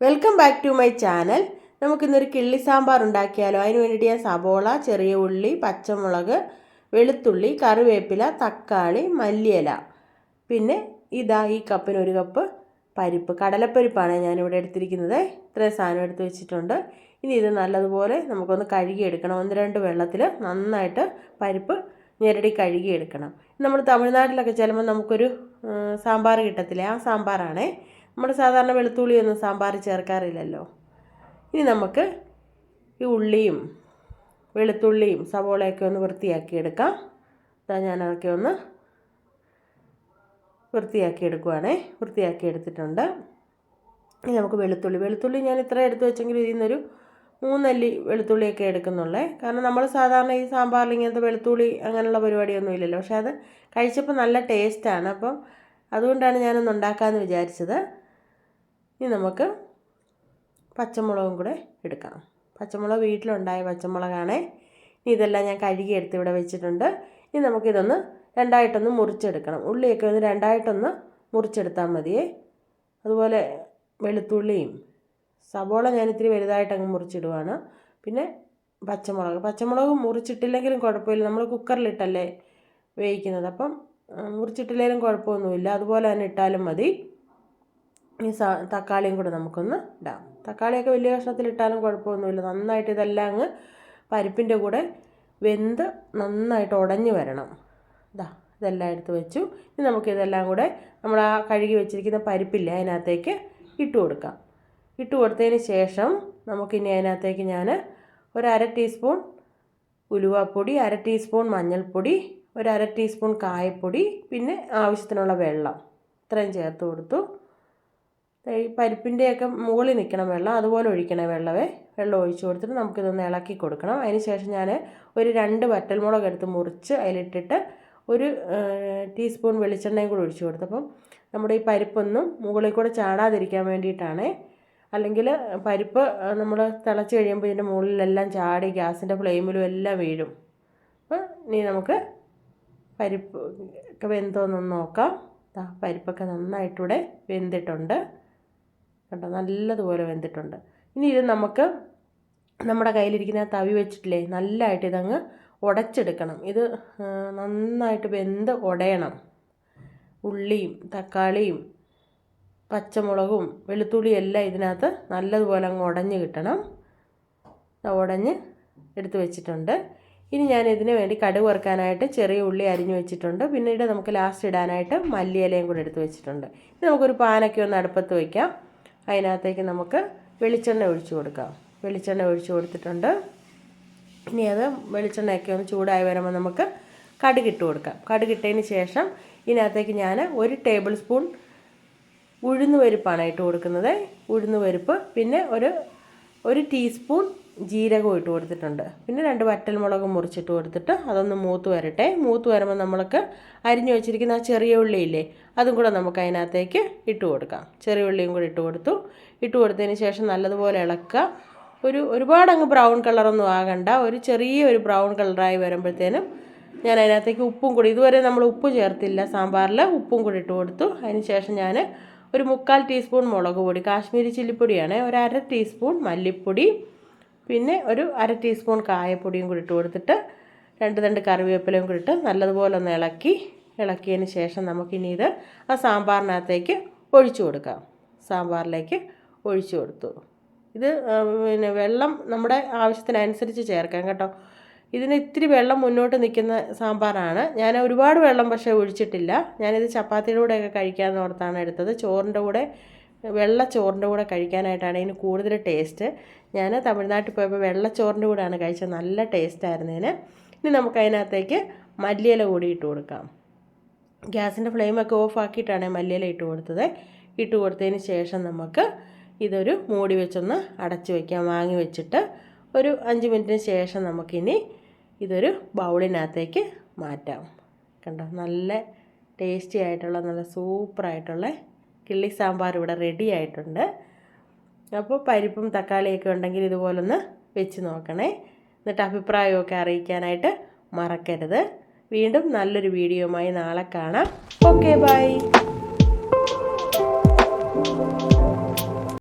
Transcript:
Welcome back to my channel. നമുക്കിന്നൊരു കിള്ളി സാമ്പാർ ഉണ്ടാക്കിയാലോ? അതിന് വേണ്ടിയിട്ട് ഞാൻ സബോള, ചെറിയ ഉള്ളി, പച്ചമുളക്, വെളുത്തുള്ളി, കറിവേപ്പില, തക്കാളി, മല്ലിയില, പിന്നെ ഇതാ ഈ കപ്പിന് ഒരു കപ്പ് പരിപ്പ്, കടലപ്പരിപ്പാണ് ഞാനിവിടെ എടുത്തിരിക്കുന്നത്. ഇത്രയും സാധനം എടുത്ത് വെച്ചിട്ടുണ്ട്. ഇനി ഇത് നല്ലതുപോലെ നമുക്കൊന്ന് കഴുകിയെടുക്കണം. 1-2 വെള്ളത്തിൽ നന്നായിട്ട് പരിപ്പ് ഞെരടി കഴുകിയെടുക്കണം. നമ്മൾ തമിഴ്നാട്ടിലൊക്കെ ചെല്ലുമ്പോൾ നമുക്കൊരു സാമ്പാർ കിട്ടത്തില്ലേ, ആ സാമ്പാറാണേ. നമ്മൾ സാധാരണ വെളുത്തുള്ളിയൊന്നും സാമ്പാറിൽ ചേർക്കാറില്ലല്ലോ. ഇനി നമുക്ക് ഈ ഉള്ളിയും വെളുത്തുള്ളിയും സവോളയൊക്കെ ഒന്ന് വൃത്തിയാക്കിയെടുക്കാം. ഇതാ ഞാനതൊക്കെ ഒന്ന് വൃത്തിയാക്കി എടുത്തിട്ടുണ്ട്. ഇനി നമുക്ക് വെളുത്തുള്ളി ഞാൻ ഇത്ര എടുത്ത് വെച്ചെങ്കിൽ ഇതിൽ നിന്നൊരു 3 അല്ലി വെളുത്തുള്ളിയൊക്കെ എടുക്കുന്നുള്ളേ. കാരണം നമ്മൾ സാധാരണ ഈ സാമ്പാറിൽ ഇങ്ങനത്തെ വെളുത്തുള്ളി അങ്ങനെയുള്ള പരിപാടിയൊന്നും ഇല്ലല്ലോ. പക്ഷേ അത് കഴിച്ചപ്പോൾ നല്ല ടേസ്റ്റാണ്. അപ്പം അതുകൊണ്ടാണ് ഞാനൊന്ന് ഉണ്ടാക്കാമെന്ന് വിചാരിച്ചത്. ഇനി നമുക്ക് പച്ചമുളകും കൂടെ എടുക്കാം. പച്ചമുളക് വീട്ടിലുണ്ടായ പച്ചമുളകാണേ. ഇനി ഇതെല്ലാം ഞാൻ കഴുകിയെടുത്ത് ഇവിടെ വെച്ചിട്ടുണ്ട്. ഇനി നമുക്കിതൊന്ന് രണ്ടായിട്ടൊന്ന് മുറിച്ചെടുക്കണം. ഉള്ളിയൊക്കെ ഒന്ന് രണ്ടായിട്ടൊന്ന് മുറിച്ചെടുത്താൽ മതിയേ. അതുപോലെ വെളുത്തുള്ളിയും സബോള ഞാൻ ഇത്തിരി വലുതായിട്ടങ്ങ് മുറിച്ചിടുവാണ്. പിന്നെ പച്ചമുളക് മുറിച്ചിട്ടില്ലെങ്കിലും കുഴപ്പമില്ല, നമ്മൾ കുക്കറിലിട്ടല്ലേ വേവിക്കുന്നത്. അപ്പം മുറിച്ചിട്ടില്ലെങ്കിലും കുഴപ്പമൊന്നുമില്ല, അതുപോലെ തന്നെ ഇട്ടാലും മതി. ഈ തക്കാളിയും കൂടെ നമുക്കൊന്ന് ഇടാം. തക്കാളിയൊക്കെ വലിയ കഷ്ണത്തിലിട്ടാലും കുഴപ്പമൊന്നുമില്ല. നന്നായിട്ട് ഇതെല്ലാം അങ്ങ് പരിപ്പിൻ്റെ കൂടെ വെന്ത് നന്നായിട്ട് ഉടഞ്ഞ് വരണം. ഇതെല്ലാം എടുത്ത് വെച്ചു. ഇനി നമുക്കിതെല്ലാം കൂടെ നമ്മൾ ആ കഴുകി വെച്ചിരിക്കുന്ന പരിപ്പില്ലേ അതിനകത്തേക്ക് ഇട്ട് കൊടുക്കാം. ഇട്ട് കൊടുത്തതിന് ശേഷം നമുക്കിനി അതിനകത്തേക്ക് ഞാൻ ഒരു 1/2 ടീസ്പൂൺ ഉലുവാപ്പൊടി, 1/2 ടീസ്പൂൺ മഞ്ഞൾപ്പൊടി, ഒരു 1/2 ടീസ്പൂൺ കായപ്പൊടി, പിന്നെ ആവശ്യത്തിനുള്ള വെള്ളം ഇത്രയും ചേർത്ത് കൊടുത്തു. ഈ പരിപ്പിൻ്റെയൊക്കെ മുകളിൽ നിൽക്കണം വെള്ളം, അതുപോലെ ഒഴിക്കണേ വെള്ളം ഒഴിച്ച് കൊടുത്തിട്ട് നമുക്കിതൊന്ന് ഇളക്കി കൊടുക്കണം. അതിന് ശേഷം ഞാൻ ഒരു 2 വറ്റൽമുളക് എടുത്ത് മുറിച്ച് അതിലിട്ടിട്ട് ഒരു ടീസ്പൂൺ വെളിച്ചെണ്ണയും കൂടി ഒഴിച്ച് കൊടുത്തു. അപ്പം നമ്മുടെ ഈ പരിപ്പൊന്നും മുകളിൽ കൂടെ ചാടാതിരിക്കാൻ വേണ്ടിയിട്ടാണ്. അല്ലെങ്കിൽ പരിപ്പ് നമ്മൾ തിളച്ച് കഴിയുമ്പോൾ ഇതിൻ്റെ മുകളിലെല്ലാം ചാടി ഗ്യാസിൻ്റെ ഫ്ലെയിമിലും എല്ലാം വീഴും. അപ്പം ഇനി നമുക്ക് പരിപ്പ് ഒക്കെ വെന്തോന്നൊന്ന് നോക്കാം. പരിപ്പൊക്കെ നന്നായിട്ടിവിടെ വെന്തിട്ടുണ്ട് കേട്ടോ, നല്ലതുപോലെ വെന്തിട്ടുണ്ട്. ഇനി ഇത് നമുക്ക് നമ്മുടെ കയ്യിലിരിക്കുന്ന തവി വെച്ചിട്ടില്ലേ നല്ലതായിട്ട് ഇതങ്ങ് ഉടച്ചെടുക്കണം. ഇത് നന്നായിട്ട് വെന്ത് ഉടയണം. ഉള്ളിയും തക്കാളിയും പച്ചമുളകും വെളുത്തുള്ളിയും എല്ലാം ഇതിനകത്ത് നല്ലതുപോലെ അങ്ങ് ഉടഞ്ഞ് കിട്ടണം. ഉടഞ്ഞ് എടുത്ത് വെച്ചിട്ടുണ്ട്. ഇനി ഞാൻ ഇതിന് വേണ്ടി കടുക് വറുക്കാനായിട്ട് ചെറിയ ഉള്ളി അരിഞ്ഞു വെച്ചിട്ടുണ്ട്. പിന്നീട് നമുക്ക് ലാസ്റ്റ് ഇടാനായിട്ട് മല്ലിയിലയും കൂടെ എടുത്ത് വെച്ചിട്ടുണ്ട്. ഇനി നമുക്കൊരു പാനൊക്കെ ഒന്ന് അടുപ്പത്ത് വയ്ക്കാം. അതിനകത്തേക്ക് നമുക്ക് വെളിച്ചെണ്ണ ഒഴിച്ച് കൊടുക്കാം. വെളിച്ചെണ്ണ ഒഴിച്ച് കൊടുത്തിട്ടുണ്ട്. ഇനി അത് വെളിച്ചെണ്ണയൊക്കെ ഒന്ന് ചൂടായി വരുമ്പോൾ നമുക്ക് കടുകിട്ട് കൊടുക്കാം. കടുകിട്ടതിന് ശേഷം ഇതിനകത്തേക്ക് ഞാൻ 1 ടേബിൾ സ്പൂൺ ഉഴുന്ന് പരിപ്പാണ് ഇട്ട് കൊടുക്കുന്നത്. ഉഴുന്ന് പരിപ്പ്, പിന്നെ ഒരു ടീസ്പൂൺ ജീരകം ഇട്ട് കൊടുത്തിട്ടുണ്ട്. പിന്നെ 2 വറ്റൽമുളക് മുറിച്ചിട്ട് കൊടുത്തിട്ട് അതൊന്ന് മൂത്ത് വരട്ടെ. മൂത്ത് വരുമ്പോൾ നമ്മൾക്ക് അരിഞ്ഞു വെച്ചിരിക്കുന്ന ആ ചെറിയ ഉള്ളിയില്ലേ അതും കൂടെ നമുക്ക് അതിനകത്തേക്ക് ഇട്ട് കൊടുക്കാം. ചെറിയ ഉള്ളിയും കൂടി ഇട്ട് കൊടുത്തതിന് ശേഷം നല്ലതുപോലെ ഇളക്കുക. ഒരുപാട് അങ്ങ് ബ്രൗൺ കളറൊന്നും ആകണ്ട, ഒരു ചെറിയൊരു ബ്രൗൺ കളറായി വരുമ്പോഴത്തേനും ഞാൻ അതിനകത്തേക്ക് ഉപ്പും കൂടി, ഇതുവരെ നമ്മൾ ഉപ്പ് ചേർത്തില്ല സാമ്പാറിൽ, ഉപ്പും കൂടി ഇട്ട് കൊടുത്തു. അതിന് ശേഷം ഞാൻ ഒരു 1/4 ടീസ്പൂൺ മുളക് പൊടി, കാശ്മീരി ചില്ലിപ്പൊടിയാണ്, ഒരു 1/2 ടീസ്പൂൺ മല്ലിപ്പൊടി, പിന്നെ ഒരു 1/2 ടീസ്പൂൺ കായപ്പൊടിയും കൂടി ഇട്ട് കൊടുത്തിട്ട് 2 തണ്ട് കറിവേപ്പിലയും കൂടി ഇട്ട് നല്ലതുപോലെ ഒന്ന് ഇളക്കിയതിന് ശേഷം നമുക്കിനി ഇത് ആ സാമ്പാറിനകത്തേക്ക് ഒഴിച്ചു കൊടുക്കാം. സാമ്പാറിലേക്ക് ഒഴിച്ചു കൊടുത്തു. ഇത് പിന്നെ വെള്ളം നമ്മുടെ ആവശ്യത്തിനനുസരിച്ച് ചേർക്കാം കേട്ടോ. ഇതിന് ഇത്തിരി വെള്ളം മുന്നോട്ട് നിൽക്കുന്ന സാമ്പാറാണ്. ഞാൻ ഒരുപാട് വെള്ളം പക്ഷേ ഒഴിച്ചിട്ടില്ല. ഞാനിത് ചപ്പാത്തിയുടെ കൂടെയൊക്കെ കഴിക്കാമെന്ന് ഓർത്താണ് എടുത്തത്. വെള്ളച്ചോറിൻ്റെ കൂടെ കഴിക്കാനായിട്ടാണ് ഇതിന് കൂടുതൽ ടേസ്റ്റ്. ഞാൻ തമിഴ്നാട്ടിൽ പോയപ്പോൾ വെള്ളച്ചോറിൻ്റെ കൂടെയാണ് കഴിച്ചത്, നല്ല ടേസ്റ്റായിരുന്നു ഇതിന്. ഇനി നമുക്ക് അതിനകത്തേക്ക് മല്ലിയില കൂടി ഇട്ട് കൊടുക്കാം. ഗ്യാസിൻ്റെ ഫ്ലെയിമൊക്കെ ഓഫ് ആക്കിയിട്ടാണ് മല്ലിയില ഇട്ട് കൊടുത്തത്. ഇട്ട് കൊടുത്തതിന് ശേഷം നമുക്ക് ഇതൊരു മൂടി വെച്ചൊന്ന് അടച്ചു വയ്ക്കാം. വാങ്ങി വെച്ചിട്ട് ഒരു 5 മിനിറ്റിന് ശേഷം നമുക്കിനി ഇതൊരു ബൗളിനകത്തേക്ക് മാറ്റാം. കണ്ടോ, നല്ല ടേസ്റ്റി ആയിട്ടുള്ള നല്ല സൂപ്പറായിട്ടുള്ള കിള്ളി സാമ്പാർ ഇവിടെ റെഡി ആയിട്ടുണ്ട്. അപ്പോൾ പരിപ്പും തക്കാളിയൊക്കെ ഉണ്ടെങ്കിൽ ഇതുപോലൊന്ന് വെച്ച് നോക്കണേ. എന്നിട്ട് അഭിപ്രായമൊക്കെ അറിയിക്കാനായിട്ട് മറക്കരുത്. വീണ്ടും നല്ലൊരു വീഡിയോയുമായി നാളെ കാണാം. Okay, by.